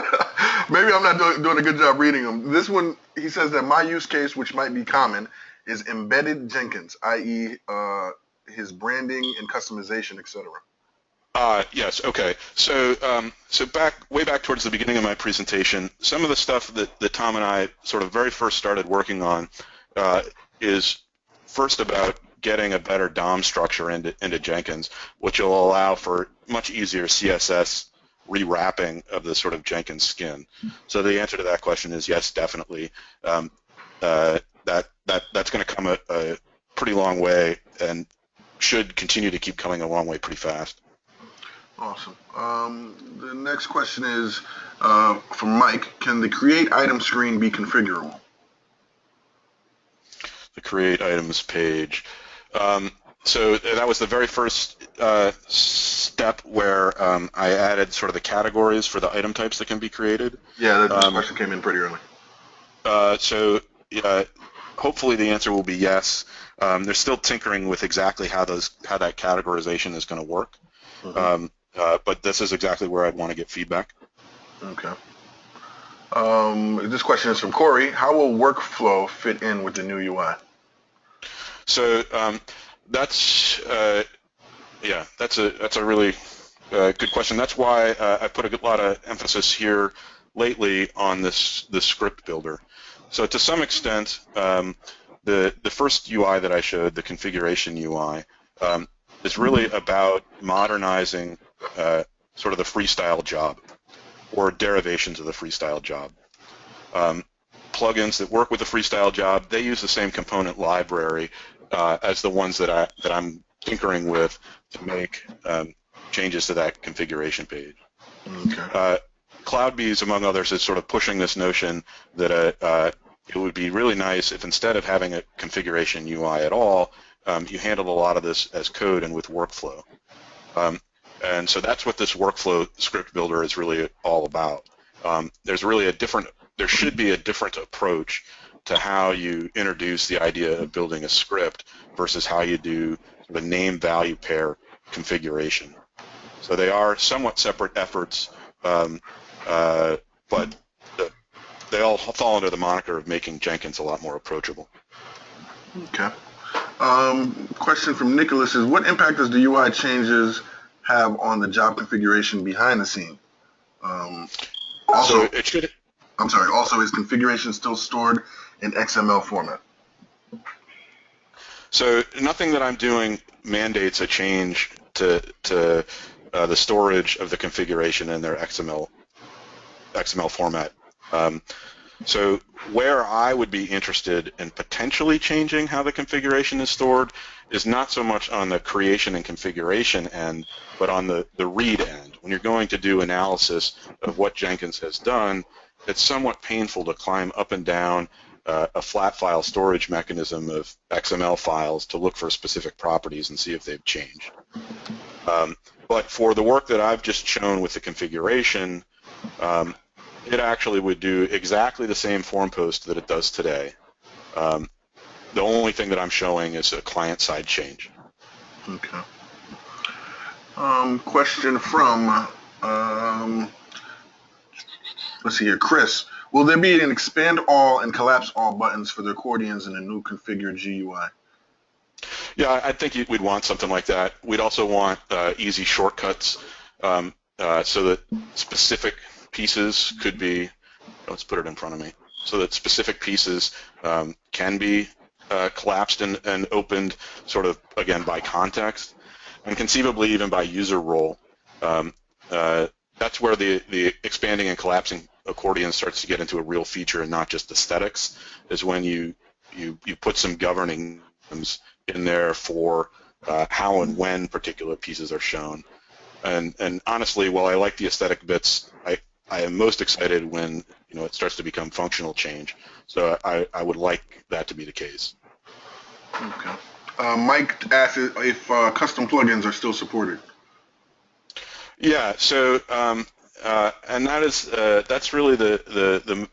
Maybe I'm not doing a good job reading them. This one, he says that my use case, which might be common, is embedded Jenkins, i.e. His branding and customization, etc. Yes. Okay. So way back towards the beginning of my presentation, some of the stuff that Tom and I sort of very first started working on is first about getting a better DOM structure into Jenkins, which will allow for much easier CSS rewrapping of the sort of Jenkins skin. So the answer to that question is yes, definitely. That's going to come a pretty long way and should continue to keep coming a long way pretty fast. Awesome. The next question is from Mike. Can the create item screen be configurable? The create items page. So that was the very first step where I added sort of the categories for the item types that can be created. Yeah, that question came in pretty early. So hopefully the answer will be yes. They're still tinkering with exactly how that categorization is going to work. Mm-hmm. But this is exactly where I'd want to get feedback. Okay. This question is from Corey. How will workflow fit in with the new UI? So that's a really good question. That's why I put a lot of emphasis here lately on this script builder. So to some extent, the first UI that I showed, the configuration UI, is really about modernizing sort of the freestyle job or derivations of the freestyle job. Plugins that work with the freestyle job, they use the same component library as the ones that I'm tinkering with to make changes to that configuration page. Okay. CloudBees, among others, is sort of pushing this notion that it would be really nice if instead of having a configuration UI at all, you handled a lot of this as code and with workflow. And so that's what this workflow script builder is really all about. There should be a different approach to how you introduce the idea of building a script versus how you do the name value pair configuration. So they are somewhat separate efforts, but they all fall under the moniker of making Jenkins a lot more approachable. Okay. Question from Nicholas is, what impact does the UI changes have on the job configuration behind the scene? Also, is configuration still stored in XML format? So nothing that I'm doing mandates a change to the storage of the configuration in their XML format. So where I would be interested in potentially changing how the configuration is stored is not so much on the creation and configuration end, but on the read end. When you're going to do analysis of what Jenkins has done, it's somewhat painful to climb up and down a flat file storage mechanism of XML files to look for specific properties and see if they've changed. But for the work that I've just shown with the configuration, it actually would do exactly the same form post that it does today. The only thing that I'm showing is a client-side change. Okay. Question from, let's see here, Chris. Will there be an expand all and collapse all buttons for the accordions in the new configured GUI? Yeah, I think we'd want something like that. We'd also want easy shortcuts so that specific pieces could be, let's put it in front of me, so that specific pieces can be collapsed and opened sort of, again, by context, and conceivably even by user role. That's where the expanding and collapsing accordion starts to get into a real feature and not just aesthetics, is when you put some governing in there for how and when particular pieces are shown. And honestly, while I like the aesthetic bits, I am most excited when it starts to become functional change. So I would like that to be the case. Okay. Mike asked if custom plugins are still supported. Yeah. So and that's really the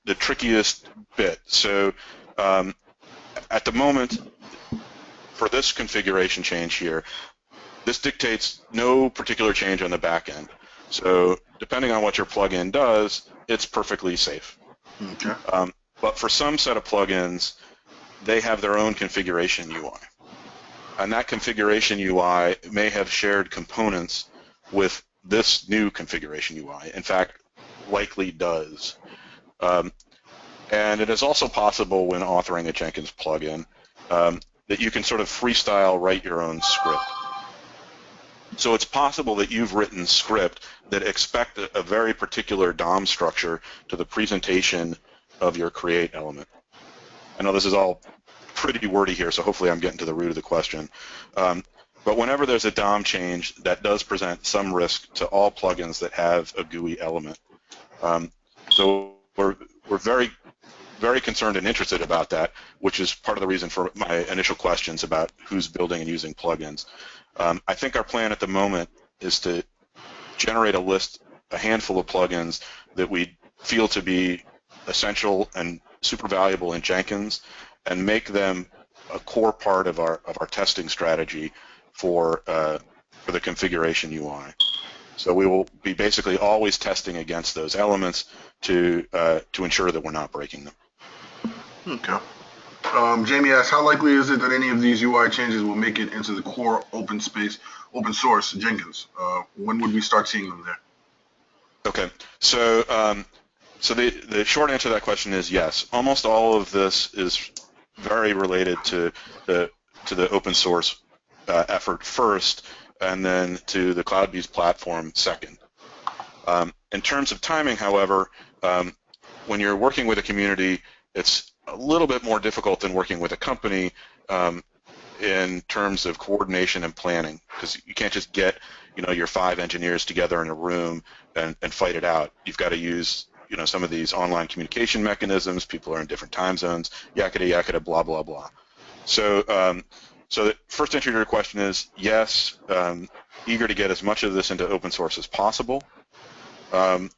trickiest bit. So at the moment, for this configuration change here, this dictates no particular change on the back end. So depending on what your plugin does, it's perfectly safe. Okay. But for some set of plugins, they have their own configuration UI. And that configuration UI may have shared components with this new configuration UI. In fact, likely does. And it is also possible when authoring a Jenkins plugin that you can sort of freestyle write your own script. So it's possible that you've written script that expect a very particular DOM structure to the presentation of your create element. I know this is all pretty wordy here, so hopefully I'm getting to the root of the question. But whenever there's a DOM change, that does present some risk to all plugins that have a GUI element. So we're very, very concerned and interested about that, which is part of the reason for my initial questions about who's building and using plugins. I think our plan at the moment is to generate a handful of plugins that we feel to be essential and super valuable in Jenkins, and make them a core part of our testing strategy for the configuration UI. So we will be basically always testing against those elements to ensure that we're not breaking them. Okay. Jamie asks, how likely is it that any of these UI changes will make it into the core open source Jenkins? When would we start seeing them there? Okay. So the short answer to that question is yes. Almost all of this is very related to the open source effort first, and then to the CloudBees platform second. In terms of timing, however, when you're working with a community, it's a little bit more difficult than working with a company in terms of coordination and planning, because you can't just get your 5 engineers together in a room and fight it out. You've got to use some of these online communication mechanisms. People are in different time zones, yaketa yaketa, blah blah blah. So the first answer to your question is yes, eager to get as much of this into open source as possible. The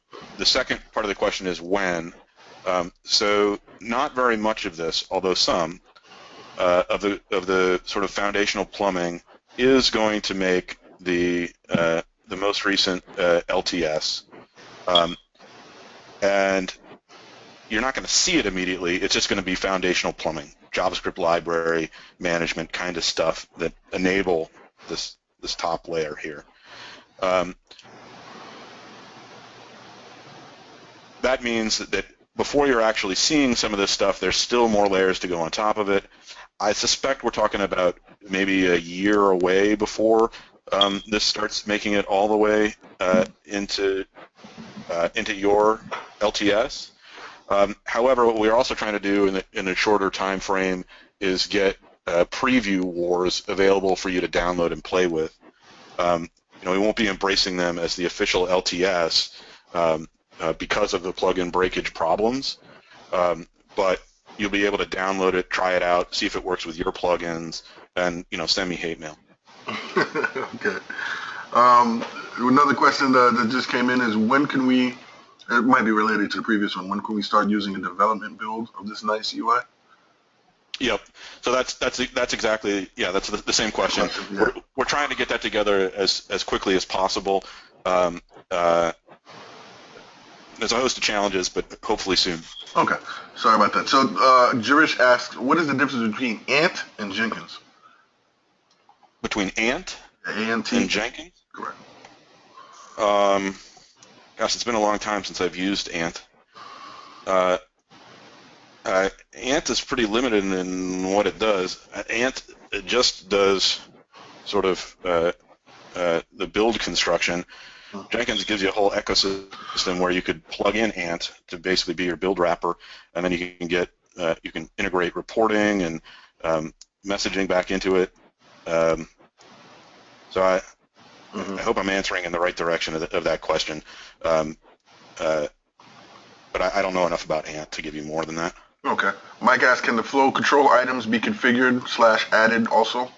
second part of the question is when. So not very much of this, although some of the sort of foundational plumbing is going to make the most recent LTS, and you're not going to see it immediately. It's just going to be foundational plumbing, JavaScript library management kind of stuff that enable this top layer here. That means that before you're actually seeing some of this stuff, there's still more layers to go on top of it. I suspect we're talking about maybe a year away before this starts making it all the way into your LTS. However, what we're also trying to do in a shorter time frame is get preview wars available for you to download and play with. We won't be embracing them as the official LTS because of the plugin breakage problems, but you'll be able to download it, try it out, see if it works with your plugins, and send me hate mail. Okay. Another question that just came in is when can we? It might be related to the previous one. When can we start using a development build of this nice UI? Yep. So that's exactly that's the same question. Yeah. We're trying to get that together as quickly as possible. There's a host of challenges, but hopefully soon. Okay. Sorry about that. So Jirish asks, what is the difference between Ant and Jenkins? Between Ant and Jenkins? Correct. Gosh, it's been a long time since I've used Ant. Ant is pretty limited in what it does. Ant just does sort of the build construction. Jenkins gives you a whole ecosystem where you could plug in Ant to basically be your build wrapper, and then you can get you can integrate reporting and messaging back into it. So I hope I'm answering in the right direction of that question, but I don't know enough about Ant to give you more than that. Okay. Mike asks, can the flow control items be configured / added also?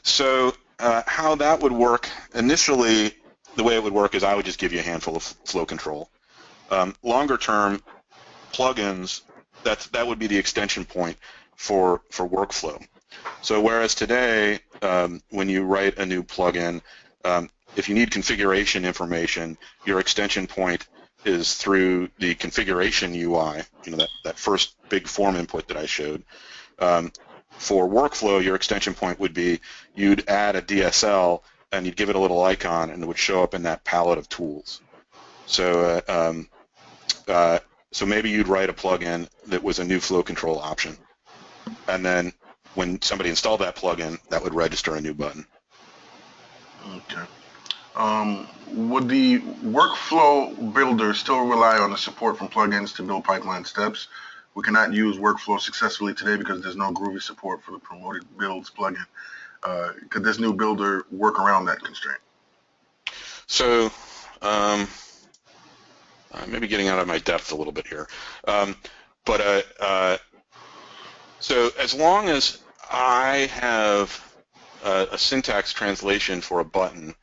So how that would work, initially the way it would work is I would just give you a handful of flow control. Longer term, plugins, that would be the extension point for workflow. So whereas today, when you write a new plugin, if you need configuration information, your extension point is through the configuration UI, that first big form input that I showed. for workflow, your extension point would be you'd add a DSL and you'd give it a little icon, and it would show up in that palette of tools. So so maybe you'd write a plugin that was a new flow control option, and then when somebody installed that plugin, that would register a new button. Okay. Would the workflow builder still rely on the support from plugins to build pipeline steps? We cannot use workflow successfully today because there's no Groovy support for the promoted builds plugin. Could this new builder work around that constraint? So maybe getting out of my depth a little bit here. So as long as I have a syntax translation for a button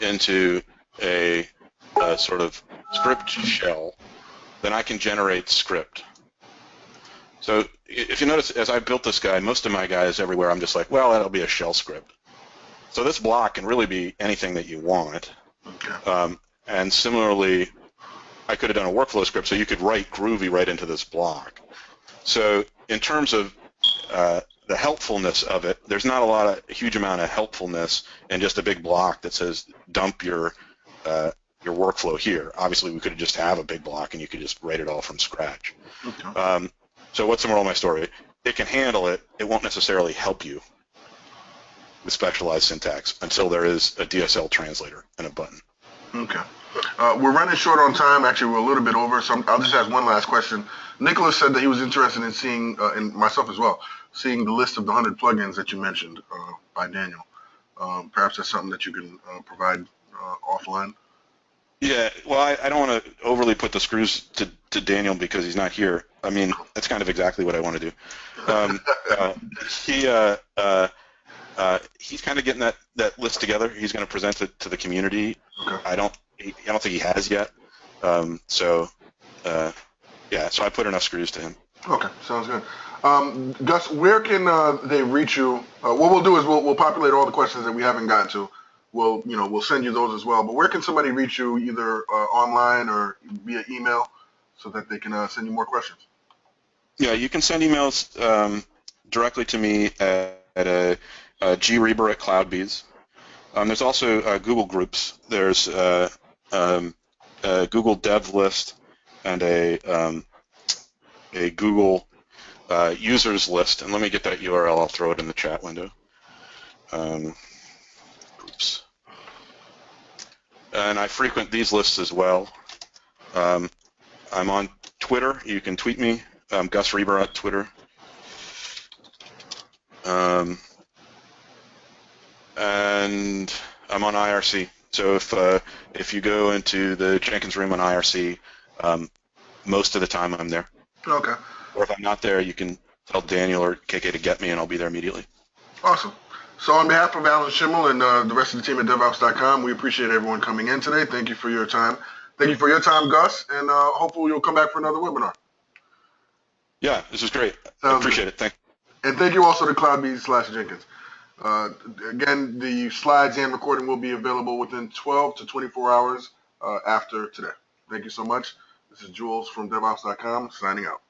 into a sort of script shell, then I can generate script. So if you notice, as I built this guy, most of my guys everywhere, I'm just like, well, that'll be a shell script. So this block can really be anything that you want. Okay. And similarly, I could have done a workflow script, so you could write Groovy right into this block. So in terms of the helpfulness of it, there's not a huge amount of helpfulness in just a big block that says dump your workflow here. Obviously, we could just have a big block and you could just write it all from scratch. Okay. So what's the moral of my story? It can handle it. It won't necessarily help you with specialized syntax until there is a DSL translator and a button. Okay. We're running short on time. Actually, we're a little bit over, so I'll just ask one last question. Nicholas said that he was interested in seeing, and myself as well, seeing the list of the 100 plugins that you mentioned by Daniel. Perhaps that's something that you can provide offline. Yeah, well, I don't want to overly put the screws to Daniel because he's not here. I mean, that's kind of exactly what I want to do. He's kind of getting that list together. He's going to present it to the community. Okay. I don't think he has yet. So I put enough screws to him. Okay, sounds good. Gus, where can they reach you? What we'll do is we'll populate all the questions that we haven't gotten to. We'll send you those as well. But where can somebody reach you, either online or via email, so that they can send you more questions? Yeah, you can send emails directly to me at greber at CloudBees. There's also Google groups. There's a Google Dev list and a Google users list. And let me get that URL. I'll throw it in the chat window. Groups. And I frequent these lists as well. I'm on Twitter. You can tweet me. Gus Reber at Twitter. And I'm on IRC. So if you go into the Jenkins room on IRC, most of the time I'm there. Okay. Or if I'm not there, you can tell Daniel or KK to get me, and I'll be there immediately. Awesome. So on behalf of Alan Schimmel and the rest of the team at DevOps.com, we appreciate everyone coming in today. Thank you for your time. Thank you for your time, Gus, and hopefully you'll come back for another webinar. Yeah, this is great. I appreciate it. Thank you. And thank you also to CloudBees/Jenkins. Again, the slides and recording will be available within 12 to 24 hours after today. Thank you so much. This is Jules from DevOps.com signing out.